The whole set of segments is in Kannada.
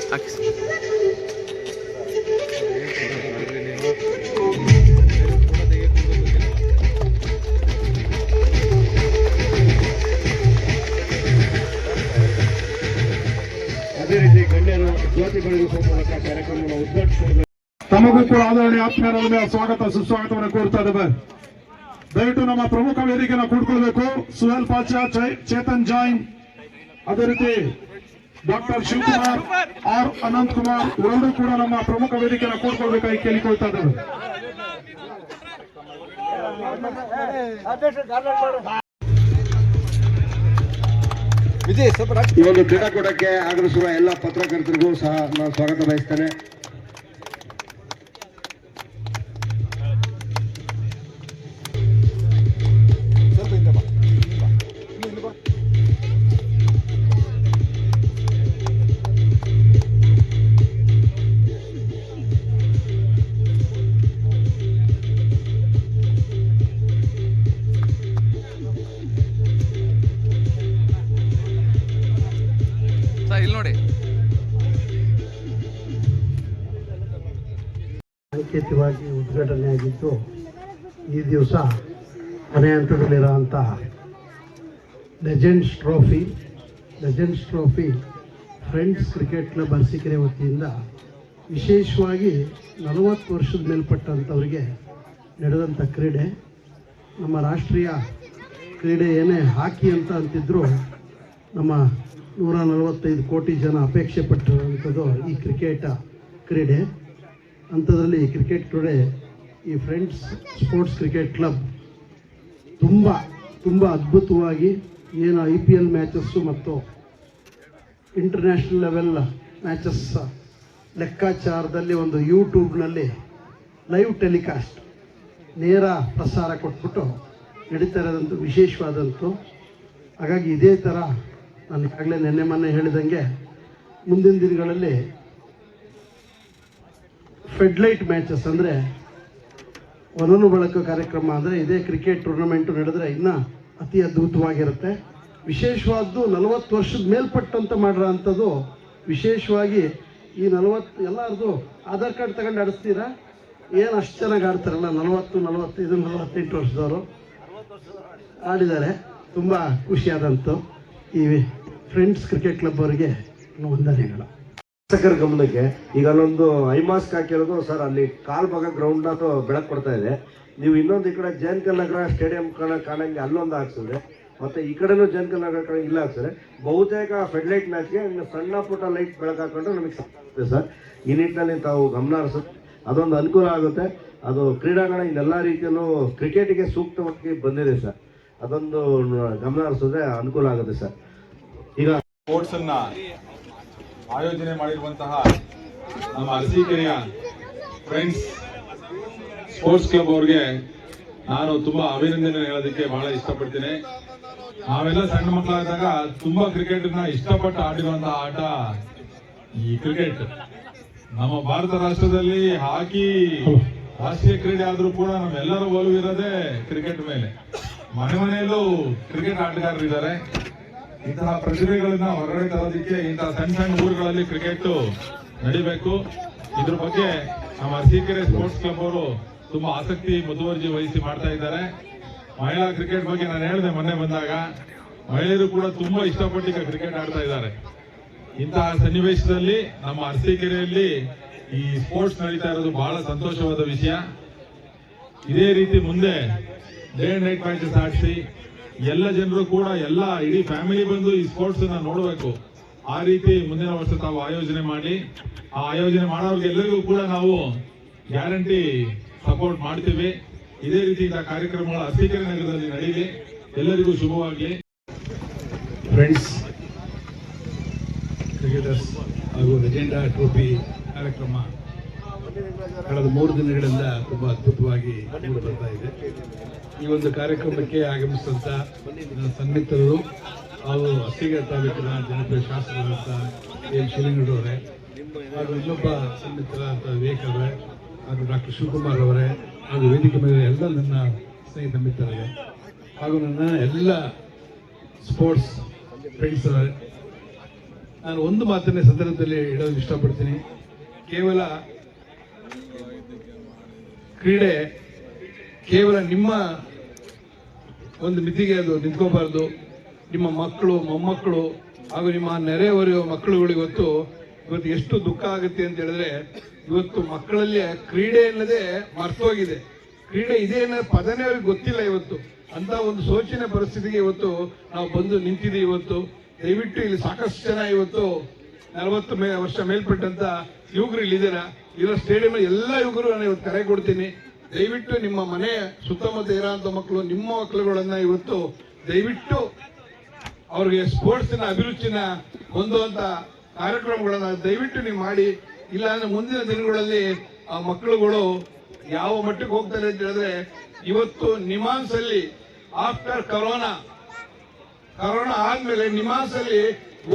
ಅದೇ ರೀತಿ ಗಣ್ಯರು ಜ್ಯೋತಿ ಬೆಳಗಿಸುವ ಮೂಲಕ ಕಾರ್ಯಕ್ರಮವನ್ನು ಉದ್ಘಾಟಿಸಿದ ತಮಗೂ ಕೂಡ ಆದರಣೀಯ ಆತ್ಮೀಯರ ಸ್ವಾಗತ ಸುಸ್ವಾಗತವನ್ನು ಕೋರ್ತಾ ಇದ್ದೇವೆ. ದಯವಿಟ್ಟು ನಮ್ಮ ಪ್ರಮುಖ ವೇದಿಕೆಯನ್ನು ಕೂಡ್ಕೊಳ್ಬೇಕು. ಸುಹೇಲ್ ಪಾಚಾ, ಚೇತನ್ ಜೈನ್, ಅದೇ ರೀತಿ ಡಾಕ್ಟರ್ ಶಿವಕುಮಾರ್, ಆರ್ ಅನಂತ್ ಕುಮಾರ್ ಇವರೆಲ್ಲರೂ ಕೂಡ ನಮ್ಮ ಪ್ರಮುಖ ವೇದಿಕೆಯನ್ನು ಕೂಡ್ಕೊಳ್ಬೇಕಾಗಿ ಕೇಳಿಕೊಳ್ತಾ ಇದ್ದೇವೆ. ಈ ಒಂದು ಕ್ರೀಡಾಕೂಟಕ್ಕೆ ಆಗಮಿಸುವ ಎಲ್ಲ ಪತ್ರಕರ್ತರಿಗೂ ಸಹ ನಾನು ಸ್ವಾಗತ ಬಯಸ್ತೇನೆ. ಸಾಂಕೇತಿಕವಾಗಿ ಉದ್ಘಾಟನೆಯಾಗಿದ್ದು ಈ ದಿವಸ ಕೊನೆ ಹಂತದಲ್ಲಿರುವಂಥ legends trophy friends cricket club Arsikere ವತಿಯಿಂದ ವಿಶೇಷವಾಗಿ 40 ವರ್ಷದ ಮೇಲ್ಪಟ್ಟಂಥವರಿಗೆ ನಡೆದಂಥ ಕ್ರೀಡೆ. ನಮ್ಮ ರಾಷ್ಟ್ರೀಯ ಕ್ರೀಡೆ ಏನೇ ಹಾಕಿ ಅಂತ ಅಂತಿದ್ರು, ನಮ್ಮ 145 ಕೋಟಿ ಜನ ಅಪೇಕ್ಷೆ ಪಟ್ಟಿರುವಂಥದ್ದು ಈ ಕ್ರೀಡೆ. ಅಂಥದ್ರಲ್ಲಿ ಕ್ರಿಕೆಟ್ ಕ್ರೀಡೆ ಈ ಫ್ರೆಂಡ್ಸ್ ಸ್ಪೋರ್ಟ್ಸ್ ಕ್ರಿಕೆಟ್ ಕ್ಲಬ್ ತುಂಬ ಅದ್ಭುತವಾಗಿ ಏನು IPL ಮ್ಯಾಚಸ್ಸು ಮತ್ತು ಇಂಟರ್ನ್ಯಾಷನಲ್ ಲೆವೆಲ್ ಮ್ಯಾಚಸ್ ಲೆಕ್ಕಾಚಾರದಲ್ಲಿ ಒಂದು ಯೂಟ್ಯೂಬ್ನಲ್ಲಿ ಲೈವ್ ಟೆಲಿಕಾಸ್ಟ್ ನೇರ ಪ್ರಸಾರ ಕೊಟ್ಬಿಟ್ಟು ನಡೀತಾ ಇರೋದಂತೂ ವಿಶೇಷವಾದಂತು. ಹಾಗಾಗಿ ಇದೇ ಥರ ನಾನು ಈಗಾಗಲೇ ಮೊನ್ನೆ ಹೇಳಿದಂಗೆ ಮುಂದಿನ ದಿನಗಳಲ್ಲಿ ಫೆಡ್ಲೈಟ್ ಮ್ಯಾಚಸ್ ಅಂದರೆ ಒನನು ಬಳಕೆ ಕಾರ್ಯಕ್ರಮ ಅಂದರೆ ಇದೇ ಕ್ರಿಕೆಟ್ ಟೂರ್ನಮೆಂಟು ನಡೆದರೆ ಇನ್ನೂ ಅತಿ ಅದ್ಭುತವಾಗಿರುತ್ತೆ. ವಿಶೇಷವಾದ್ದು 40 ವರ್ಷದ ಮೇಲ್ಪಟ್ಟಂತ ಮಾಡಿರೋ ಅಂಥದ್ದು. ವಿಶೇಷವಾಗಿ ಈ 40 ಎಲ್ಲರದು ಆಧಾರ್ ಕಾರ್ಡ್ ತಗೊಂಡು ಆಡಿಸ್ತೀರಾ? ಏನು ಅಷ್ಟು ಚೆನ್ನಾಗಿ ಆಡ್ತಾರಲ್ಲ, 40, 45, 48 ವರ್ಷದವರು ಆಡಿದ್ದಾರೆ. ತುಂಬ ಖುಷಿಯಾದಂತು. ಈ ಫ್ರೆಂಡ್ಸ್ ಕ್ರಿಕೆಟ್ ಕ್ಲಬ್ ಅವರಿಗೆ ವಂದನೆಗಳು. ಶಾಸಕರ ಗಮನಕ್ಕೆ ಈಗ ಅಲ್ಲೊಂದು ಐಮಾಸ್ಕ್ ಹಾಕಿರೋದು ಸರ್, ಅಲ್ಲಿ ಕಾಲ್ ಭಾಗ ಗ್ರೌಂಡ್ ಅದು ಬೆಳಕು ಕೊಡ್ತಾ ಇದೆ. ನೀವು ಇನ್ನೊಂದು ಈ ಕಡೆ ಜಯಂಕಲ್ ನಗರ ಸ್ಟೇಡಿಯಂ ಕಾಣಂಗೆ ಅಲ್ಲೊಂದು ಹಾಕ್ಸಿದ್ರೆ, ಮತ್ತೆ ಈ ಕಡೆನೂ ಜಯಂಕಲ್ ನಗರ ಕಡೆ ಇಲ್ಲ ಹಾಕ್ಸಿದ್ರೆ, ಬಹುತೇಕ ಫೆಡ್ಲೈಟ್ ಮ್ಯಾಚ್ಗೆ ಸಣ್ಣ ಪುಟ್ಟ ಲೈಟ್ ಬೆಳಕು ಹಾಕೊಂಡು ನಮಗೆ ಸಿಗುತ್ತೆ ಸರ್. ಈ ನಿಟ್ಟಿನಲ್ಲಿ ತಾವು ಗಮನ ಹರಿಸೋದು ಅದೊಂದು ಅನುಕೂಲ ಆಗುತ್ತೆ. ಅದು ಕ್ರೀಡಾಂಗಣ ಇನ್ನೆಲ್ಲ ರೀತಿಯಲ್ಲೂ ಕ್ರಿಕೆಟಿಗೆ ಸೂಕ್ತವಾಗಿ ಬಂದಿದೆ ಸರ್. ಅದೊಂದು ಗಮನ ಹರಿಸಿದ್ರೆ ಅನುಕೂಲ ಆಗುತ್ತೆ ಸರ್. ಈಗ ಸ್ಪೋರ್ಟ್ಸ್ ಅನ್ನ ಆಯೋಜನೆ ಮಾಡಿರುವಂತಹ ನಮ್ಮ ಅರಸೀಕೆರೆಯ ಫ್ರೆಂಡ್ಸ್ ಸ್ಪೋರ್ಟ್ಸ್ ಕ್ಲಬ್ ಅವರಿಗೆ ನಾನು ತುಂಬಾ ಅಭಿನಂದನೆ ಹೇಳೋದಕ್ಕೆ ಬಹಳ ಇಷ್ಟಪಡ್ತೀನಿ. ನಾವೆಲ್ಲ ಸಣ್ಣ ಮಕ್ಕಳಾದಾಗ ತುಂಬಾ ಕ್ರಿಕೆಟ್ ನ ಇಷ್ಟಪಟ್ಟು ಆಡಿರುವಂತಹ ಆಟ ಈ ಕ್ರಿಕೆಟ್. ನಮ್ಮ ಭಾರತ ರಾಷ್ಟ್ರದಲ್ಲಿ ಹಾಕಿ ರಾಷ್ಟ್ರೀಯ ಕ್ರೀಡೆ ಆದ್ರೂ ಕೂಡ ನಮ್ಮೆಲ್ಲರ ಒಲವಿರೋದೇ ಕ್ರಿಕೆಟ್ ಮೇಲೆ. ಮನೆಯಲ್ಲೂ ಕ್ರಿಕೆಟ್ ಆಟಗಾರರಿದ್ದಾರೆ. ಇಂತಹ ಪ್ರತಿಭೆಗಳನ್ನ ಹೊರಗಡೆ ತರೋದಕ್ಕೆ ಇಂತಹ ಸಣ್ಣ ಊರುಗಳಲ್ಲಿ ಕ್ರಿಕೆಟ್ ನಡಿಬೇಕು. ಇದ್ರ ಬಗ್ಗೆ ನಮ್ಮ ಅರಸೀಕೆರೆ ಸ್ಪೋರ್ಟ್ಸ್ ಕ್ಲಬ್ ಅವರು ತುಂಬಾ ಆಸಕ್ತಿ ಮುತುವರ್ಜಿ ವಹಿಸಿ ಮಾಡ್ತಾ ಇದ್ದಾರೆ. ಮಹಿಳಾ ಕ್ರಿಕೆಟ್ ಬಗ್ಗೆ ನಾನು ಹೇಳಿದೆ ಮೊನ್ನೆ ಬಂದಾಗ, ಮಹಿಳೆಯರು ಕೂಡ ತುಂಬಾ ಇಷ್ಟಪಟ್ಟು ಈಗ ಕ್ರಿಕೆಟ್ ಆಡ್ತಾ ಇದ್ದಾರೆ. ಇಂತಹ ಸನ್ನಿವೇಶದಲ್ಲಿ ನಮ್ಮ ಅರಸೀಕೆರೆಯಲ್ಲಿ ಈ ಸ್ಪೋರ್ಟ್ಸ್ ನಡೀತಾ ಇರೋದು ಬಹಳ ಸಂತೋಷವಾದ ವಿಷಯ. ಇದೇ ರೀತಿ ಮುಂದೆ ಡೇ ಅಂಡ್ ನೈಟ್ ಮ್ಯಾಚಸ್ ಆಡಿಸಿ ಎಲ್ಲ ಜನರು ಕೂಡ ಇಡೀ ಫ್ಯಾಮಿಲಿ ಬಂದು ಈ ಸ್ಪೋರ್ಟ್ಸ್ ಅನ್ನ ನೋಡಬೇಕು. ಆ ರೀತಿ ಮುಂದಿನ ವರ್ಷ ತಾವು ಆಯೋಜನೆ ಮಾಡಿ, ಆ ಆಯೋಜನೆ ಮಾಡೋರಿಗೆ ಎಲ್ಲರಿಗೂ ಕೂಡ ನಾವು ಗ್ಯಾರಂಟಿ ಸಪೋರ್ಟ್ ಮಾಡ್ತೀವಿ. ಇದೇ ರೀತಿ ಕಾರ್ಯಕ್ರಮಗಳು ಅರಸೀಕೆರೆ ನಗರದಲ್ಲಿ ನಡೆಯಲಿ. ಎಲ್ಲರಿಗೂ ಶುಭವಾಗಲಿ. ಫ್ರೆಂಡ್ಸ್ ಕ್ರಿಕೆಟರ್ಸ್ ಹಾಗೂ ಲೆಜೆಂಡಾ ಟ್ರೋಫಿ ಕಾರ್ಯಕ್ರಮ ಕಳೆದ 3 ದಿನಗಳಿಂದ ತುಂಬಾ ಅದ್ಭುತವಾಗಿ ಮೂಡಿ ಬರ್ತಾ ಇದೆ. ಈ ಒಂದು ಕಾರ್ಯಕ್ರಮಕ್ಕೆ ಆಗಮಿಸಿದಂಥ ಸನ್ಮಿತ್ರರು ಹಾಗೂ ಅರಸೀಕೆರೆ ತಾಲೂಕಿನ ಜನಪ್ರಿಯ ಶಾಸಕರಾದಂಥ ಎನ್ ಶಿವಲಿಂಗರವರೇ, ಹಾಗೂ ಇನ್ನೊಬ್ಬ ಸನ್ಮಿತ್ರರಾದಂಥ ವಿವೇಕ್ ಅವರೇ, ಹಾಗೂ ಡಾಕ್ಟರ್ ಶಿವಕುಮಾರ್ ಅವರೇ, ಹಾಗೂ ವೇದಿಕೆ ಮೇಲೆ ಎಲ್ಲ ನನ್ನ ಸ್ನೇಹಿತ ಮಿತ್ರರೇ, ಹಾಗೂ ನನ್ನ ಎಲ್ಲ ಸ್ಪೋರ್ಟ್ಸ್ ಫ್ರೆಂಡ್ಸ್ ನಾನು ಒಂದು ಮಾತನ್ನೇ ಸಂದರ್ಭದಲ್ಲಿ ಹೇಳೋದು ಇಷ್ಟಪಡ್ತೀನಿ. ಕೇವಲ ಕ್ರೀಡೆ ಕೇವಲ ನಿಮ್ಮ ಒಂದು ಮಿತಿಗೆ ಅದು ನಿಂತ್ಕೋಬಾರ್ದು. ನಿಮ್ಮ ಮಕ್ಕಳು, ಮೊಮ್ಮಕ್ಕಳು ಹಾಗೂ ನಿಮ್ಮ ನೆರೆಹೊರೆಯುವ ಮಕ್ಕಳುಗಳು ಇವತ್ತು ಎಷ್ಟು ದುಃಖ ಆಗುತ್ತೆ ಅಂತ ಹೇಳಿದ್ರೆ, ಇವತ್ತು ಮಕ್ಕಳಲ್ಲಿ ಕ್ರೀಡೆ ಅನ್ನೋದೇ ಮರ್ತೋಗಿದೆ. ಕ್ರೀಡೆ ಇದೆ ಅನ್ನೋ ಪದನೇ ಅವ್ರಿಗೆ ಗೊತ್ತಿಲ್ಲ ಇವತ್ತು. ಅಂತ ಒಂದು ಶೋಚನೀಯ ಪರಿಸ್ಥಿತಿಗೆ ಇವತ್ತು ನಾವು ಬಂದು ನಿಂತಿದ್ದೀವಿ. ಇವತ್ತು ದಯವಿಟ್ಟು ಇಲ್ಲಿ ಸಾಕಷ್ಟು ಜನ ಇವತ್ತು 40 ವರ್ಷ ಮೇಲ್ಪಟ್ಟಂತ ಯುವಕರು ಇಲ್ಲಿದ್ದೀರಾ. ಇರೋ ಸ್ಟೇಡಿಯಂ ಎಲ್ಲ ಯುವಕರು ನಾನು ಇವತ್ತು ಕರೆ ಕೊಡ್ತೀನಿ. ದಯವಿಟ್ಟು ನಿಮ್ಮ ಮನೆ ಸುತ್ತಮುತ್ತ ಇರೋಂಥ ಮಕ್ಕಳು, ನಿಮ್ಮ ಮಕ್ಕಳುಗಳನ್ನ ಇವತ್ತು ದಯವಿಟ್ಟು ಅವ್ರಿಗೆ ಸ್ಪೋರ್ಟ್ಸ್ನ ಅಭಿರುಚಿನ ಹೊಂದುವಂತ ಕಾರ್ಯಕ್ರಮಗಳನ್ನ ದಯವಿಟ್ಟು ನೀವು ಮಾಡಿ. ಇಲ್ಲಾಂದ್ರೆ ಮುಂದಿನ ದಿನಗಳಲ್ಲಿ ಆ ಮಕ್ಕಳುಗಳು ಯಾವ ಮಟ್ಟಕ್ಕೆ ಹೋಗ್ತಾರೆ ಅಂತ ಹೇಳಿದ್ರೆ, ಇವತ್ತು ನಿಮಾನ್ಸ್ ಅಲ್ಲಿ ಆಫ್ಟರ್ ಕರೋನಾ ಆದ್ಮೇಲೆ ನಿಮಾನ್ಸ್ ಅಲ್ಲಿ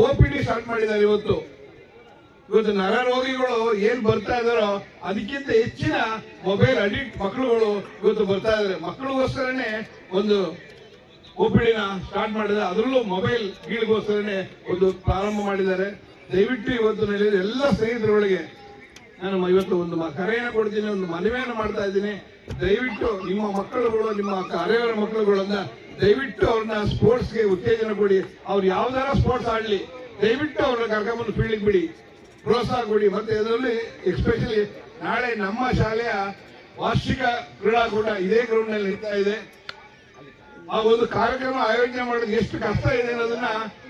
OPD ಸ್ಟಾರ್ಟ್ ಮಾಡಿದ್ದಾರೆ. ಇವತ್ತು ನರ ರೋಗಿಗಳು ಏನ್ ಬರ್ತಾ ಇದಾರೋ ಅದಕ್ಕಿಂತ ಹೆಚ್ಚಿನ ಮೊಬೈಲ್ ಅಡಿಕ್ಟ್ ಮಕ್ಕಳುಗಳು ಇವತ್ತು ಬರ್ತಾ ಇದಾರೆ. ಮಕ್ಕಳಿಗೋಸ್ಕರನೇ ಒಂದು OPD ಸ್ಟಾರ್ಟ್ ಮಾಡಿದ್ದಾರೆ. ಅದರಲ್ಲೂ ಮೊಬೈಲ್ ಗೀಳಿಗೋಸ್ಕರನೇ ಒಂದು ಪ್ರಾರಂಭ ಮಾಡಿದ್ದಾರೆ. ದಯವಿಟ್ಟು ಇವತ್ತು ಎಲ್ಲ ಸ್ನೇಹಿತರುಗಳಿಗೆ ನಾನು ಇವತ್ತು ಒಂದು ಕರೆಯನ್ನು ಕೊಡ್ತೀನಿ, ಒಂದು ಮನವಿಯನ್ನು ಮಾಡ್ತಾ ಇದ್ದೀನಿ. ದಯವಿಟ್ಟು ನಿಮ್ಮ ಮಕ್ಕಳುಗಳು, ನಿಮ್ಮ ಅರೆಯವರ ಮಕ್ಕಳುಗಳನ್ನ ದಯವಿಟ್ಟು ಅವ್ರನ್ನ ಸ್ಪೋರ್ಟ್ಸ್ಗೆ ಉತ್ತೇಜನ ಕೊಡಿ. ಅವ್ರು ಯಾವ್ದಾರ ಸ್ಪೋರ್ಟ್ಸ್ ಆಡ್ಲಿ, ದಯವಿಟ್ಟು ಅವ್ರನ್ನ ಕರ್ಕೊಂಡ್ಬಂದು ಫೀಲ್ಡ್ಗೆ ಬಿಡಿ, ಪ್ರೋತ್ಸಾಹ ಕೊಡಿ. ಮತ್ತೆ ಇದರಲ್ಲಿ ಎಸ್ಪೆಷಲಿ ನಾಳೆ ನಮ್ಮ ಶಾಲೆಯ ವಾರ್ಷಿಕ ಕ್ರೀಡಾಕೂಟ ಇದೇ ಗ್ರೌಂಡ್ ನಲ್ಲಿ ನಡೀತಾ ಇದೆ. ಆ ಒಂದು ಕಾರ್ಯಕ್ರಮ ಆಯೋಜನೆ ಮಾಡೋದು ಎಷ್ಟು ಕಷ್ಟ ಇದೆ ಅನ್ನೋದನ್ನ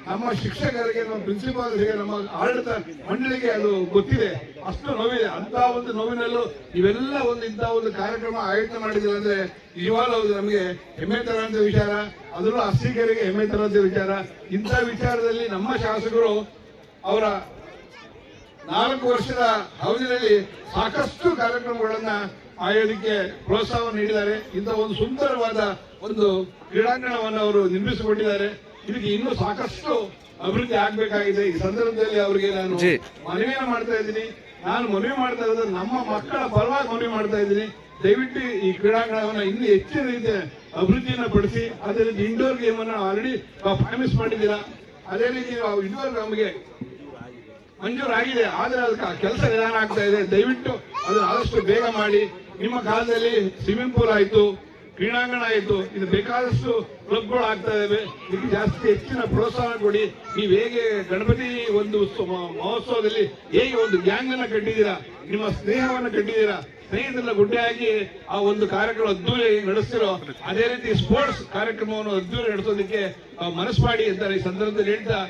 ನಮ್ಮ ಶಿಕ್ಷಕರಿಗೆ, ನಮ್ಮ ಪ್ರಿನ್ಸಿಪಾಲ್ಗೆ, ನಮ್ಮ ಆಡಳಿತ ಮಂಡಳಿಗೆ ಅದು ಗೊತ್ತಿದೆ. ಅಷ್ಟು ನೋವಿದೆ. ಅಂತ ಒಂದು ನೋವಿನಲ್ಲೂ ಇವೆಲ್ಲ ಇಂಥ ಒಂದು ಕಾರ್ಯಕ್ರಮ ಆಯೋಜನೆ ಮಾಡಿದಿಲ್ಲ ಅಂದ್ರೆ ನಿಜವಾಗ್ಲೂ ನಮಗೆ ಹೆಮ್ಮೆ ತರಂತ ವಿಚಾರ. ಅದರಲ್ಲೂ ಅರ್ಸಿಕರಿಗೆ ಹೆಮ್ಮೆ ತರಂತ ವಿಚಾರ. ಇಂಥ ವಿಚಾರದಲ್ಲಿ ನಮ್ಮ ಶಾಸಕರು ಅವರ 4 ವರ್ಷದ ಅವಧಿಯಲ್ಲಿ ಸಾಕಷ್ಟು ಕಾರ್ಯಕ್ರಮಗಳನ್ನ ಆಯೋಜನೆಗೆ ಪ್ರೋತ್ಸಾಹ ನೀಡಿದ್ದಾರೆ. ಇಂಥ ಒಂದು ಸುಂದರವಾದ ಒಂದು ಕ್ರೀಡಾಂಗಣವನ್ನು ಅವರು ನಿರ್ಮಿಸಿಕೊಂಡಿದ್ದಾರೆ. ಇದಕ್ಕೆ ಇನ್ನೂ ಸಾಕಷ್ಟು ಅಭಿವೃದ್ಧಿ ಆಗ್ಬೇಕಾಗಿದೆ. ಈ ಸಂದರ್ಭದಲ್ಲಿ ಅವರಿಗೆ ನಾನು ಮನವಿಯನ್ನು ಮಾಡ್ತಾ ಇದ್ದೀನಿ. ನಾನು ಮನವಿ ಮಾಡ್ತಾ ಇರೋದು ನಮ್ಮ ಮಕ್ಕಳ ಪರವಾಗಿ ಮನವಿ ಮಾಡ್ತಾ ಇದ್ದೀನಿ. ದಯವಿಟ್ಟು ಈ ಕ್ರೀಡಾಂಗಣವನ್ನು ಇನ್ನೂ ಹೆಚ್ಚಿನ ರೀತಿಯ ಅಭಿವೃದ್ಧಿಯನ್ನು ಪಡಿಸಿ. ಅದೇ ರೀತಿ ಇಂಡೋರ್ ಗೇಮ್ ಅನ್ನು ಆಲ್ರೆಡಿ ಪ್ರಾಮಿಸ್ ಮಾಡಿದ್ದೀರಾ. ಅದೇ ರೀತಿ ಇಂಡೋರ್ ನಮಗೆ ಮಂಜೂರಾಗಿದೆ, ಆದ್ರೆ ಅದಕ್ಕೆ ಕೆಲಸ ನಿಧಾನ ಆಗ್ತಾ ಇದೆ. ದಯವಿಟ್ಟು ಅದನ್ನು ಆದಷ್ಟು ಬೇಗ ಮಾಡಿ. ನಿಮ್ಮ ಕಾಲದಲ್ಲಿ ಸ್ವಿಮ್ಮಿಂಗ್ ಪೂಲ್ ಆಯ್ತು, ಕ್ರೀಡಾಂಗಣ ಆಯ್ತು, ಇದು ಬೇಕಾದಷ್ಟು ಕ್ಲಬ್ಗಳು ಆಗ್ತಾ ಇದಾವೆ. ಇದಕ್ಕೆ ಜಾಸ್ತಿ ಹೆಚ್ಚಿನ ಪ್ರೋತ್ಸಾಹ ಕೊಡಿ. ನೀವು ಹೇಗೆ ಗಣಪತಿ ಒಂದು ಮಹೋತ್ಸವದಲ್ಲಿ ಹೇಗೆ ಒಂದು ಗ್ಯಾಂಗ್ ಅನ್ನ ಕಟ್ಟಿದ್ದೀರಾ, ನಿಮ್ಮ ಸ್ನೇಹವನ್ನು ಕಟ್ಟಿದ್ದೀರಾ, ಸ್ನೇಹಿತರೆಲ್ಲ ಗುಡ್ಡೆಯಾಗಿ ಆ ಒಂದು ಕಾರ್ಯಕ್ರಮ ಅದ್ದೂರಿ ನಡೆಸ್ತಿರೋ ಅದೇ ರೀತಿ ಸ್ಪೋರ್ಟ್ಸ್ ಕಾರ್ಯಕ್ರಮವನ್ನು ಅದ್ದೂರಿ ನಡೆಸೋದಕ್ಕೆ ಮನಸ್ಸು ಮಾಡಿ ಅಂತ ಈ ಸಂದರ್ಭದಲ್ಲಿ ಹೇಳ್ತಾ,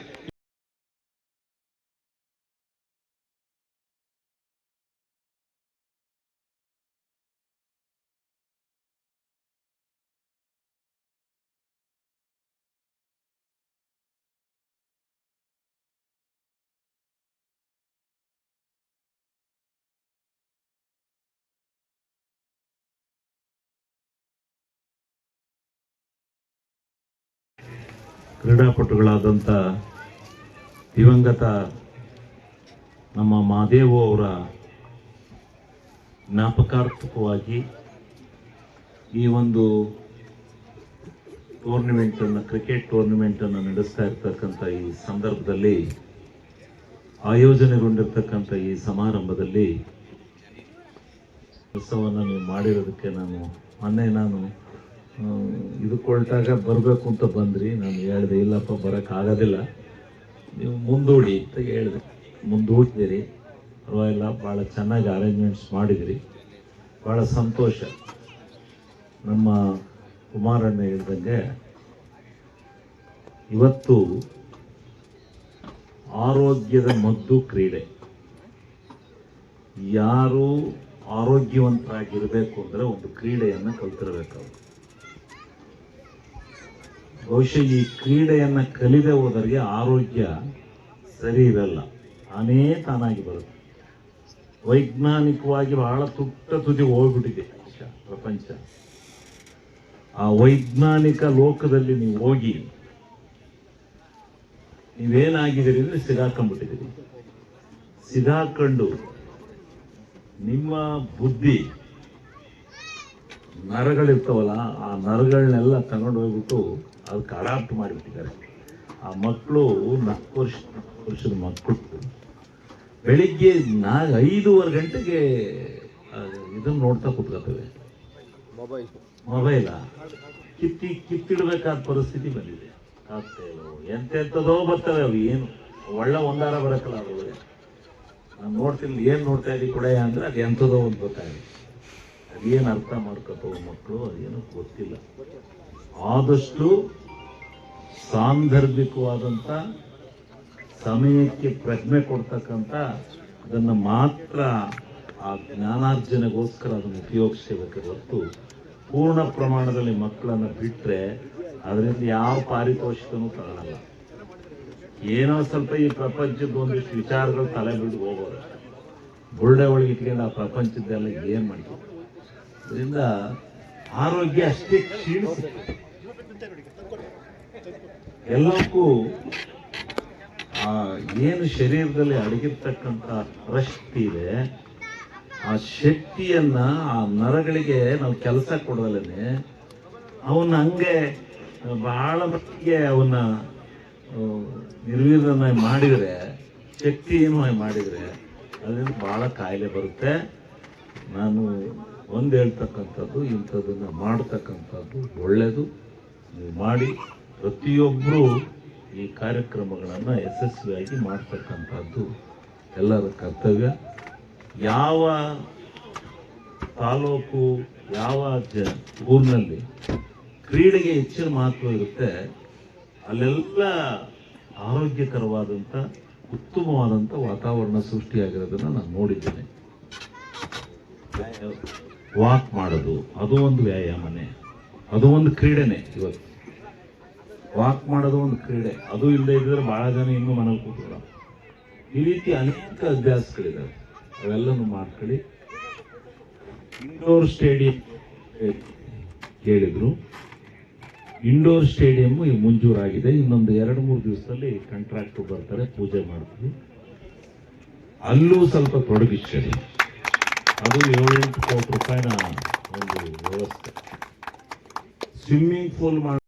ಕ್ರೀಡಾಪಟುಗಳಾದಂಥ ದಿವಂಗತ ನಮ್ಮ ಮಹಾದೇವು ಅವರ ಜ್ಞಾಪಕಾರ್ಥಕವಾಗಿ ಈ ಒಂದು ಟೂರ್ನಿಮೆಂಟನ್ನು, ಕ್ರಿಕೆಟ್ ಟೂರ್ನಿಮೆಂಟನ್ನು ನಡೆಸ್ತಾ ಇರ್ತಕ್ಕಂಥ ಈ ಸಂದರ್ಭದಲ್ಲಿ, ಆಯೋಜನೆಗೊಂಡಿರ್ತಕ್ಕಂಥ ಈ ಸಮಾರಂಭದಲ್ಲಿ ಕೆಲಸವನ್ನು ನೀವು ಮಾಡಿರೋದಕ್ಕೆ ನಾನು ಇದಕ್ಕೊಳ್ಟಾಗ ಬರಬೇಕು ಅಂತ ಬಂದ್ರಿ. ನಾನು ಹೇಳಿದೆ ಇಲ್ಲಪ್ಪ ಬರೋಕ್ಕಾಗೋದಿಲ್ಲ, ನೀವು ಮುಂದೂಡಿ ಅಂತ ಹೇಳಿದೆ. ಮುಂದೂಡಿದಿರಿ, ಪರವಾಗಿಲ್ಲ, ಭಾಳ ಚೆನ್ನಾಗಿ ಅರೇಂಜ್ಮೆಂಟ್ಸ್ ಮಾಡಿದಿರಿ, ಭಾಳ ಸಂತೋಷ. ನಮ್ಮ ಕುಮಾರಣ್ಣ ಹೇಳ್ದಂಗೆ ಇವತ್ತು ಆರೋಗ್ಯದ ಮದ್ದು ಕ್ರೀಡೆ. ಯಾರು ಆರೋಗ್ಯವಂತರಾಗಿರಬೇಕು ಅಂದರೆ ಒಂದು ಕ್ರೀಡೆಯನ್ನು ಕಲ್ತಿರಬೇಕು. ಬಹುಶಃ ಈ ಕ್ರೀಡೆಯನ್ನು ಕಲಿದೇ ಹೋದವರಿಗೆ ಆರೋಗ್ಯ ಸರಿ ಇರಲ್ಲ, ತಾನಾಗಿ ಬರುತ್ತೆ. ವೈಜ್ಞಾನಿಕವಾಗಿ ಬಹಳ ತುದಿಗೆ ಹೋಗ್ಬಿಟ್ಟಿದೆ ಪ್ರಪಂಚ. ಆ ವೈಜ್ಞಾನಿಕ ಲೋಕದಲ್ಲಿ ನೀವು ಹೋಗಿ ನೀವೇನಾಗಿದ್ದೀರಿ ಅಂದರೆ ಸಿಗಾಕೊಂಡ್ಬಿಟ್ಟಿದ್ದೀರಿ. ಸಿಗಾಕೊಂಡು ನಿಮ್ಮ ಬುದ್ಧಿ ನರಗಳಿರ್ತಾವಲ್ಲ, ಆ ನರಗಳನ್ನೆಲ್ಲ ತಗೊಂಡು ಹೋಗ್ಬಿಟ್ಟು ಅದಕ್ಕೆ ಅಡಾಪ್ಟ್ ಮಾಡಿಬಿಟ್ಟಿದ್ದಾರೆ. ಆ ಮಕ್ಕಳು 4 ವರ್ಷ ವರ್ಷದ ಮಕ್ಕಳು ಬೆಳಿಗ್ಗೆ 5:15 ಗಂಟೆಗೆ ಇದನ್ನು ನೋಡ್ತಾ ಕೂತ್ಕೊಳ್ತವೆ. ಮೊಬೈಲ ಕಿತ್ತಿಡ್ಬೇಕಾದ ಪರಿಸ್ಥಿತಿ ಬಂದಿದೆ. ಎಂತೆಂಥದೋ ಬರ್ತವೆ ಅವು, ಏನು ಒಳ್ಳೆ ಒಂದಾರ ಬರಕ್ಕಲ್ಲ ಅದು. ನಾನು ನೋಡ್ತೀನಿ, ಏನು ನೋಡ್ತಾ ಇದ್ದೀವಿ ಕೂಡ ಅಂದ್ರೆ ಅದು ಎಂಥದೋ ಒಂದು ಗೊತ್ತಾಗಿದೆ. ಅದೇನು ಅರ್ಥ ಮಾಡ್ಕೊತವ ಮಕ್ಕಳು ಅದೇನು ಗೊತ್ತಿಲ್ಲ. ಆದಷ್ಟು ಸಾಂದರ್ಭಿಕವಾದಂಥ ಸಮಯಕ್ಕೆ ಪ್ರಜ್ಞೆ ಕೊಡ್ತಕ್ಕಂಥ ಅದನ್ನು ಮಾತ್ರ ಆ ಜ್ಞಾನಾರ್ಜನೆಗೋಸ್ಕರ ಅದನ್ನು ಉಪಯೋಗಿಸಬೇಕೆ ಹೊರತು ಪೂರ್ಣ ಪ್ರಮಾಣದಲ್ಲಿ ಮಕ್ಕಳನ್ನು ಬಿಟ್ಟರೆ ಅದರಿಂದ ಯಾವ ಪಾರಿತೋಷಿಕನೂ ತಗೊಳ್ಳಲ್ಲ. ಏನೋ ಸ್ವಲ್ಪ ಈ ಪ್ರಪಂಚದ ಒಂದಿಷ್ಟು ವಿಚಾರಗಳು ತಲೆ ಬಿದ್ದು ಹೋಗೋದು, ಬುಳ್ಳೆ ಒಳಗೆ ಇಟ್ಕೊಂಡು ಆ ಪ್ರಪಂಚದ್ದೆಲ್ಲ ಏನು ಮಾಡ್ತೀವಿ. ಅದರಿಂದ ಆರೋಗ್ಯ ಅಷ್ಟೇ ಕ್ಷೀಣಿಸುತ್ತೆ. ಎಲ್ಲಕ್ಕೂ ಏನು ಶರೀರದಲ್ಲಿ ಅಡಗಿರ್ತಕ್ಕಂಥ ಶಕ್ತಿ ಇದೆ, ಆ ಶಕ್ತಿಯನ್ನ ಆ ನರಗಳಿಗೆ ನಾವು ಕೆಲಸ ಕೊಡೋದಲ್ಲೇ ಅವನ್ನ ಹಂಗೆ ಬಹಳ ಮಟ್ಟಿಗೆ ಅವನ್ನ ನಿರ್ವೀರ್ಯನ ಮಾಡಿದರೆ, ಶಕ್ತಿಯನ್ನು ಮಾಡಿದರೆ ಅದರಿಂದ ಬಹಳ ಕಾಯಿಲೆ ಬರುತ್ತೆ. ನಾನು ಒಂದು ಹೇಳ್ತಕ್ಕಂಥದ್ದು, ಇಂಥದ್ದನ್ನು ಮಾಡ್ತಕ್ಕಂಥದ್ದು ಒಳ್ಳೆಯದು. ನೀವು ಮಾಡಿ ಪ್ರತಿಯೊಬ್ಬರು ಈ ಕಾರ್ಯಕ್ರಮಗಳನ್ನು ಯಶಸ್ವಿಯಾಗಿ ಮಾಡ್ತಕ್ಕಂಥದ್ದು ಎಲ್ಲರ ಕರ್ತವ್ಯ. ಯಾವ ತಾಲೂಕು, ಯಾವ ಊರಿನಲ್ಲಿ ಕ್ರೀಡೆಗೆ ಹೆಚ್ಚಿನ ಮಹತ್ವ ಇರುತ್ತೆ ಅಲ್ಲೆಲ್ಲ ಆರೋಗ್ಯಕರವಾದಂಥ ಉತ್ತಮವಾದಂಥ ವಾತಾವರಣ ಸೃಷ್ಟಿಯಾಗಿರೋದನ್ನು ನಾನು ನೋಡಿದ್ದೇನೆ. ವಾಕ್ ಮಾಡೋದು ಅದು ಒಂದು ವ್ಯಾಯಾಮನೇ, ಅದು ಒಂದು ಕ್ರೀಡೆನೇ. ಇವತ್ತು ವಾಕ್ ಮಾಡೋದು ಒಂದು ಕ್ರೀಡೆ, ಅದು ಇಲ್ಲದೆ ಇದ್ದರೆ ಭಾಳ ಜನ ಇನ್ನೂ ಮನೇಲಿ ಕೂತ್ಕೊಳ್ಳೋ. ಈ ರೀತಿ ಅನೇಕ ಅಭ್ಯಾಸಗಳಿದ್ದಾವೆ, ಅವೆಲ್ಲನೂ ಮಾಡ್ಕೊಳ್ಳಿ. ಇಂಡೋರ್ ಸ್ಟೇಡಿಯಂ ಹೇಳಿದ್ರು, ಇಂಡೋರ್ ಸ್ಟೇಡಿಯಂ ಈಗ ಮಂಜೂರಾಗಿದೆ. ಇನ್ನೊಂದು 2-3 ದಿವಸದಲ್ಲಿ ಕಾಂಟ್ರಾಕ್ಟರ್ ಬರ್ತಾರೆ, ಪೂಜೆ ಮಾಡ್ತೀವಿ. ಅಲ್ಲೂ ಸ್ವಲ್ಪ ತೊಡಗಿಸ್ತಾರೆ. ಅದು 7-8 ಕೋಟಿ ರೂಪಾಯಿನ ಒಂದು ವ್ಯವಸ್ಥೆ. ಸ್ವಿಮ್ಮಿಂಗ್ ಪೂಲ್ ಮಾಡಿ